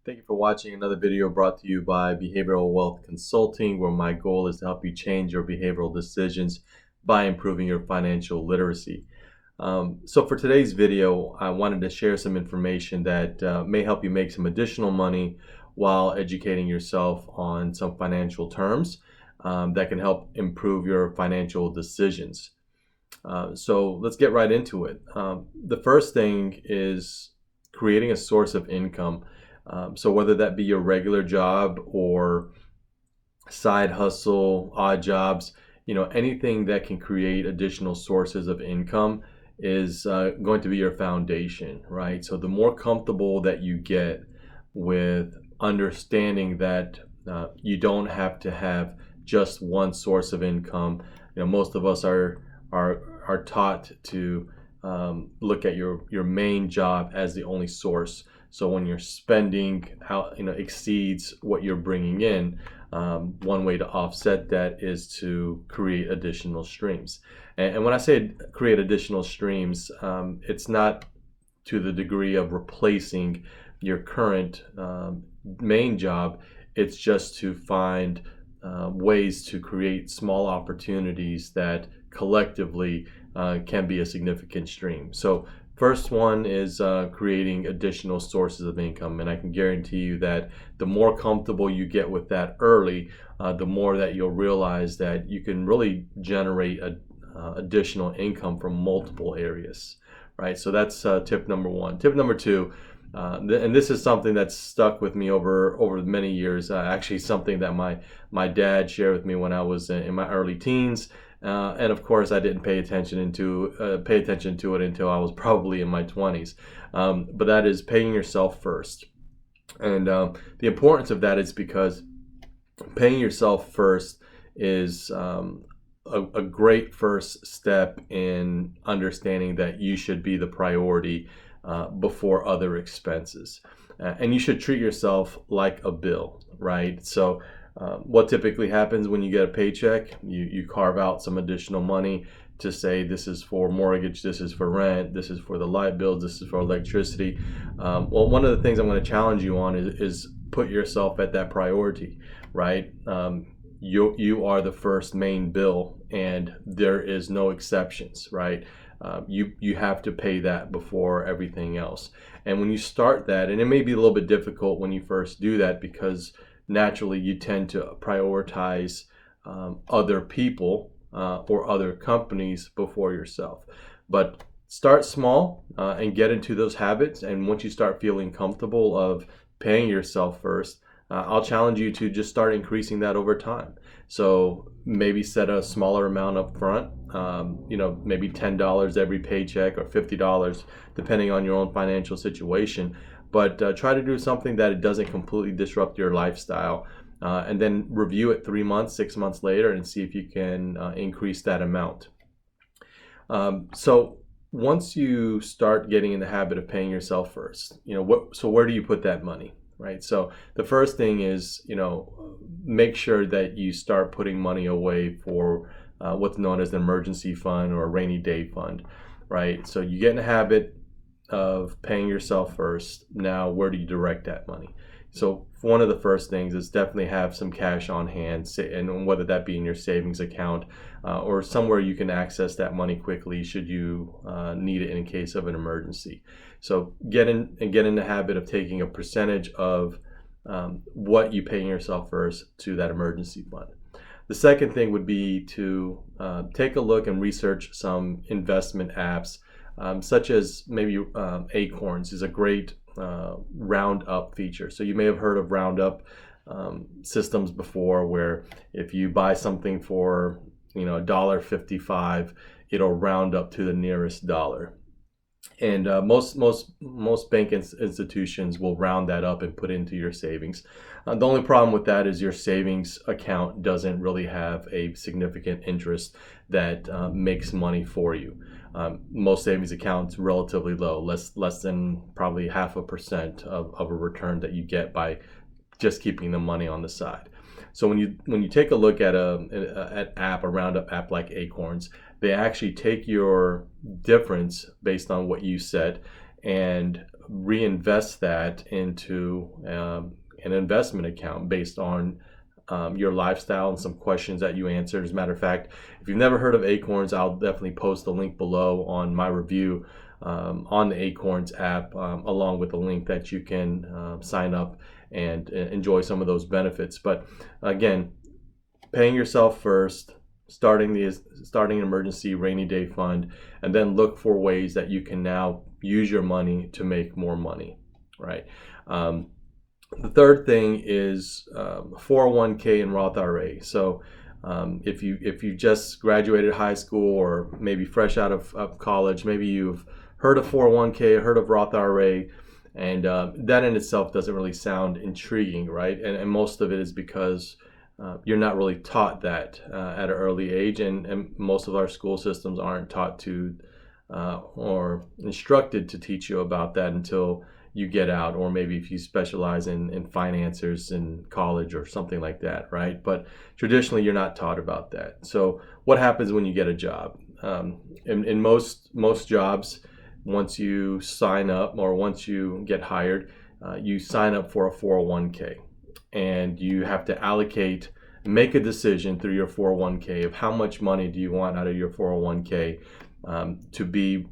Thank you for watching another video brought to you by Behavioral Wealth Consulting, where my goal is to help you change your behavioral decisions by improving your financial literacy. So for today's video, I wanted to share some information that may help you make some additional money while educating yourself on some financial terms that can help improve your financial decisions. So let's get right into it. The first thing is creating a source of income. So whether that be your regular job or side hustle, odd jobs, anything that can create additional sources of income is going to be your foundation, right? So the more comfortable that you get with understanding that you don't have to have just one source of income. Most of us are taught to look at your main job as the only source. So when your spending out, exceeds what you're bringing in, one way to offset that is to create additional streams. And when I say create additional streams, it's not to the degree of replacing your current main job. It's just to find ways to create small opportunities that collectively can be a significant stream. So first one is creating additional sources of income, and I can guarantee you that the more comfortable you get with that early, the more that you'll realize that you can really generate additional income from multiple areas, right? So that's tip number one. Tip number two, and this is something that's stuck with me over many years. Actually, something that my dad shared with me when I was in my early teens. And of course, I didn't pay attention to it until I was probably in my 20s. But that is paying yourself first. And the importance of that is because paying yourself first is a great first step in understanding that you should be the priority before other expenses. And you should treat yourself like a bill, right? So what typically happens when you get a paycheck, you carve out some additional money to say this is for mortgage, this is for rent, this is for the light bills, this is for electricity. Well, one of the things I'm going to challenge you on is put yourself at that priority, right? You are the first main bill, and there is no exceptions, right? You have to pay that before everything else. And when you start that, and it may be a little bit difficult when you first do that, because naturally you tend to prioritize other people or other companies before yourself. But start small and get into those habits. And once you start feeling comfortable of paying yourself first, I'll challenge you to just start increasing that over time. So maybe set a smaller amount up front, maybe $10 every paycheck or $50, depending on your own financial situation. But try to do something that it doesn't completely disrupt your lifestyle, and then review it 3 months, 6 months later, and see if you can increase that amount. So once you start getting in the habit of paying yourself first, so where do you put that money, right? So the first thing is, make sure that you start putting money away for what's known as an emergency fund or a rainy day fund, right? So you get in the habit of paying yourself first. Now, where do you direct that money? So one of the first things is definitely have some cash on hand, and whether that be in your savings account or somewhere you can access that money quickly should you need it in case of an emergency. So get in the habit of taking a percentage of what you paying yourself first to that emergency fund. The second thing would be to take a look and research some investment apps, such as maybe Acorns is a great roundup feature. So you may have heard of roundup systems before, where if you buy something for $1.55, it'll round up to the nearest dollar. And most bank institutions will round that up and put into your savings. The only problem with that is your savings account doesn't really have a significant interest that makes money for you. Most savings accounts relatively low, less than probably 0.5% of a return that you get by just keeping the money on the side. So when you take a look at an app, a roundup app like Acorns, they actually take your difference based on what you set and reinvest that into an investment account based on your lifestyle and some questions that you answered. As a matter of fact, if you've never heard of Acorns, I'll definitely post the link below on my review on the Acorns app, along with a link that you can sign up and enjoy some of those benefits. But again, paying yourself first, starting an emergency rainy day fund, and then look for ways that you can now use your money to make more money, right? The third thing is 401k and Roth IRA. So if you just graduated high school, or maybe fresh out of college, maybe you've heard of 401k, heard of Roth IRA, and that in itself doesn't really sound intriguing, right? And most of it is because you're not really taught that at an early age, and most of our school systems aren't taught to or instructed to teach you about that until you get out, or maybe if you specialize in financiers in college or something like that, right? But traditionally, you're not taught about that. So what happens when you get a job? In most jobs, once you sign up or once you get hired, you sign up for a 401k, and you have to make a decision through your 401k of how much money do you want out of your 401k to be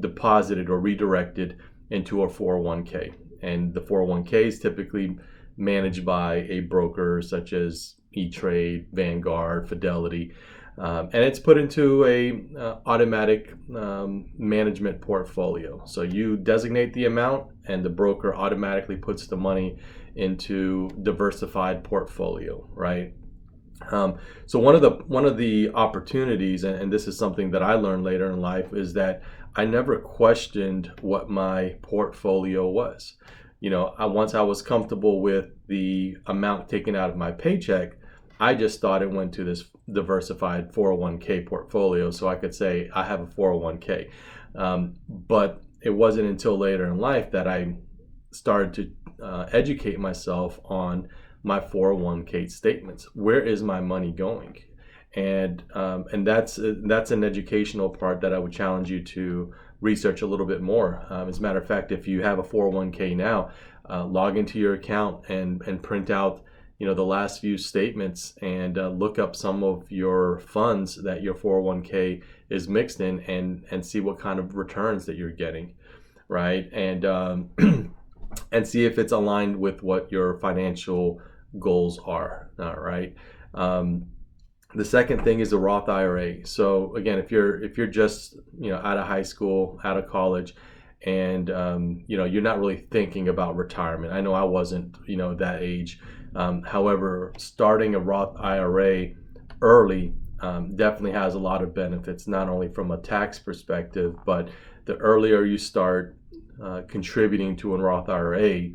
deposited or redirected into a 401k. And the 401k is typically managed by a broker such as E-Trade, Vanguard, Fidelity, and it's put into a automatic management portfolio. So you designate the amount, and the broker automatically puts the money into diversified portfolio, right? So one of the opportunities, and this is something that I learned later in life, is that I never questioned what my portfolio was. Once I was comfortable with the amount taken out of my paycheck, I just thought it went to this diversified 401k portfolio, so I could say I have a 401k. But it wasn't until later in life that I started to educate myself on my 401k statements. Where is my money going? And that's an educational part that I would challenge you to research a little bit more. As a matter of fact, if you have a 401k now, log into your account and print out the last few statements, and look up some of your funds that your 401k is mixed in, and see what kind of returns that you're getting, right? And and see if it's aligned with what your financial goals are, right? The second thing is the Roth IRA. So again, if you're just out of high school, out of college, and you're not really thinking about retirement. I know I wasn't that age. However, starting a Roth IRA early definitely has a lot of benefits, not only from a tax perspective, but the earlier you start contributing to a Roth IRA,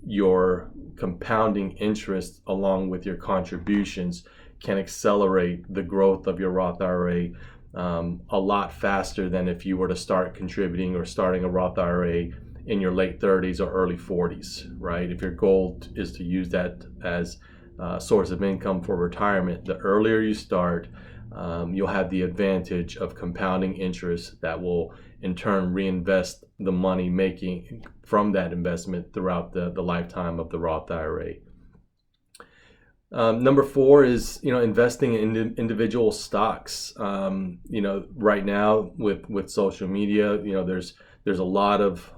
your compounding interest along with your contributions can accelerate the growth of your Roth IRA a lot faster than if you were to start contributing or starting a Roth IRA in your late 30s or early 40s, right? If your goal is to use that as a source of income for retirement, the earlier you start, you'll have the advantage of compounding interest that will in turn reinvest the money making from that investment throughout the lifetime of the Roth IRA. Number 4 is investing in individual stocks. Right now with social media, there's a lot of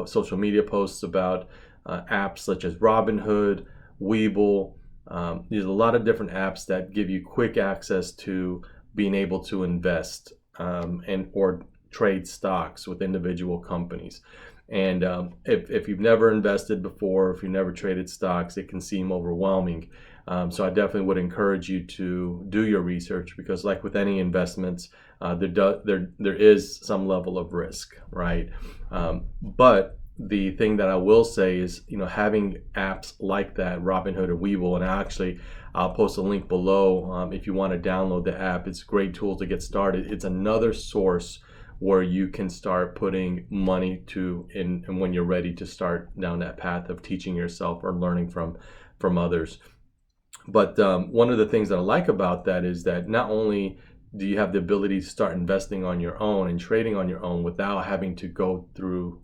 social media posts about apps such as Robinhood, Webull. There's a lot of different apps that give you quick access to being able to invest or trade stocks with individual companies. And if you've never invested before, if you've never traded stocks, it can seem overwhelming. So I definitely would encourage you to do your research, because like with any investments, there is some level of risk, right? But the thing that I will say is, having apps like that, Robinhood or Webull, and I'll post a link below if you want to download the app. It's a great tool to get started. It's another source where you can start putting money in when you're ready to start down that path of teaching yourself or learning from others. But one of the things that I like about that is that not only do you have the ability to start investing on your own and trading on your own without having to go through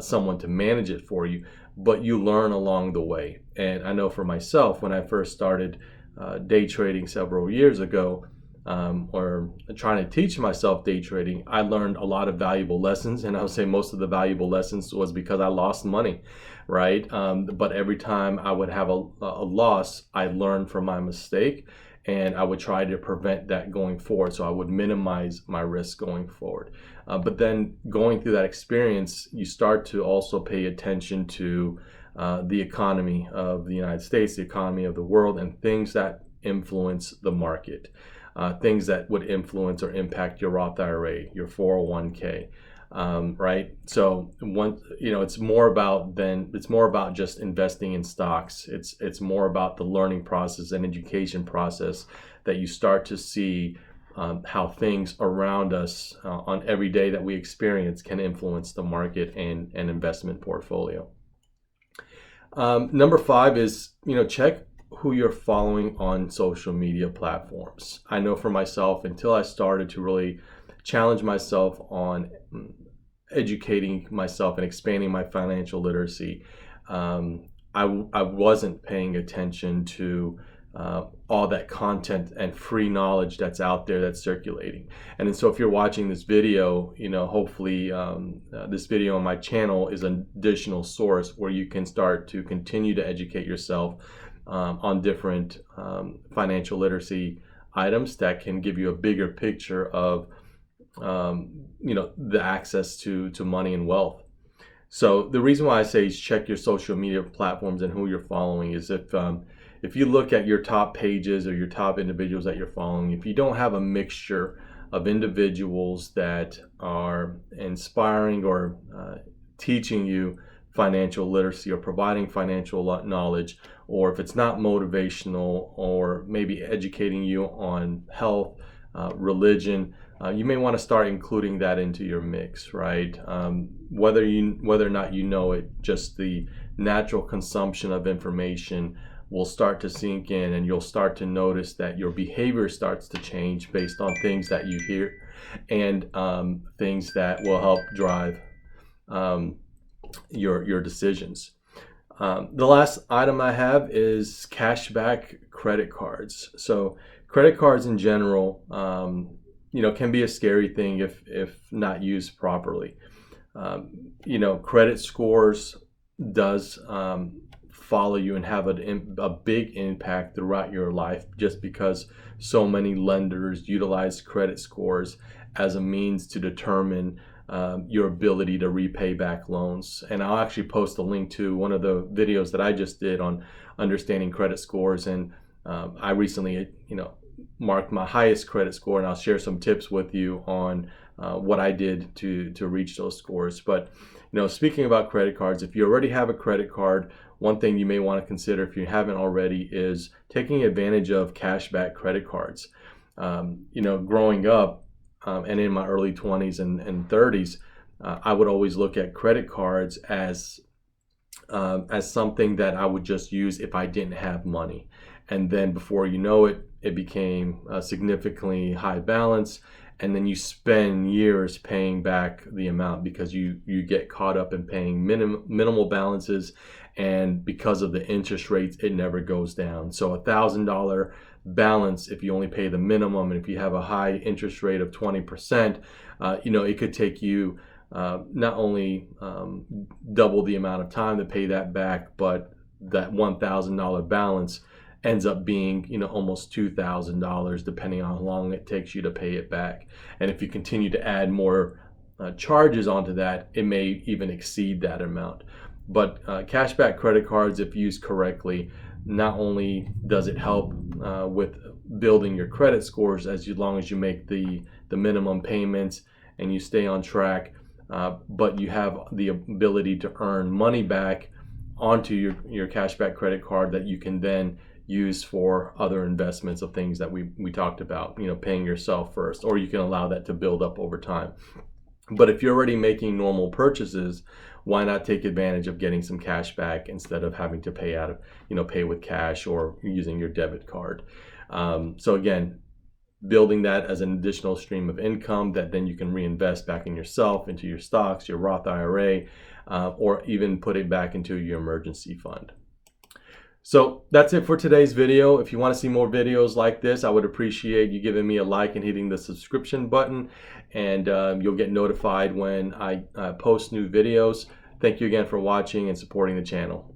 someone to manage it for you, but you learn along the way. And I know for myself, when I first started day trading several years ago, or trying to teach myself day trading, I learned a lot of valuable lessons, and I would say most of the valuable lessons was because I lost money, right? But every time I would have a loss, I learned from my mistake, and I would try to prevent that going forward. So I would minimize my risk going forward. But then going through that experience, you start to also pay attention to the economy of the United States, the economy of the world, and things that influence the market. Things that would influence or impact your Roth IRA, your 401k, right? So it's more about just investing in stocks. It's more about the learning process and education process that you start to see how things around us on every day that we experience can influence the market and investment portfolio. Number 5 is, check who you're following on social media platforms. I know for myself, until I started to really challenge myself on educating myself and expanding my financial literacy, I wasn't paying attention to all that content and free knowledge that's out there that's circulating. And so if you're watching this video, hopefully this video on my channel is an additional source where you can start to continue to educate yourself on different financial literacy items that can give you a bigger picture of the access to money and wealth. So the reason why I say is check your social media platforms and who you're following is if you look at your top pages or your top individuals that you're following, if you don't have a mixture of individuals that are inspiring or teaching you financial literacy or providing financial knowledge, or if it's not motivational or maybe educating you on health, religion, you may want to start including that into your mix, right? Whether or not you know it, just the natural consumption of information will start to sink in, and you'll start to notice that your behavior starts to change based on things that you hear and things that will help drive your decisions. The last item I have is cashback credit cards. So credit cards in general, can be a scary thing if not used properly. Credit scores does follow you and have a big impact throughout your life, just because so many lenders utilize credit scores as a means to determine your ability to repay back loans. And I'll actually post a link to one of the videos that I just did on understanding credit scores. And I recently, marked my highest credit score, and I'll share some tips with you on what I did to reach those scores. But speaking about credit cards, if you already have a credit card, one thing you may want to consider if you haven't already is taking advantage of cashback credit cards. Growing up and in my early 20s and 30s, I would always look at credit cards as something that I would just use if I didn't have money. And then before you know it, it became a significantly high balance, and then you spend years paying back the amount because you get caught up in paying minimal balances, and because of the interest rates, it never goes down. So $1,000 balance, if you only pay the minimum, and if you have a high interest rate of 20%, it could take you not only double the amount of time to pay that back, but that $1,000 balance ends up being almost $2,000, depending on how long it takes you to pay it back. And if you continue to add more charges onto that, it may even exceed that amount. But cashback credit cards, if used correctly, not only does it help with building your credit scores as long as you make the minimum payments and you stay on track, but you have the ability to earn money back onto your cashback credit card that you can then use for other investments of things that we talked about, paying yourself first, or you can allow that to build up over time. But if you're already making normal purchases, why not take advantage of getting some cash back instead of having to pay with cash or using your debit card? So again, building that as an additional stream of income that then you can reinvest back in yourself, into your stocks, your Roth IRA, or even put it back into your emergency fund. So that's it for today's video. If you want to see more videos like this, I would appreciate you giving me a like and hitting the subscription button, and you'll get notified when I post new videos. Thank you again for watching and supporting the channel.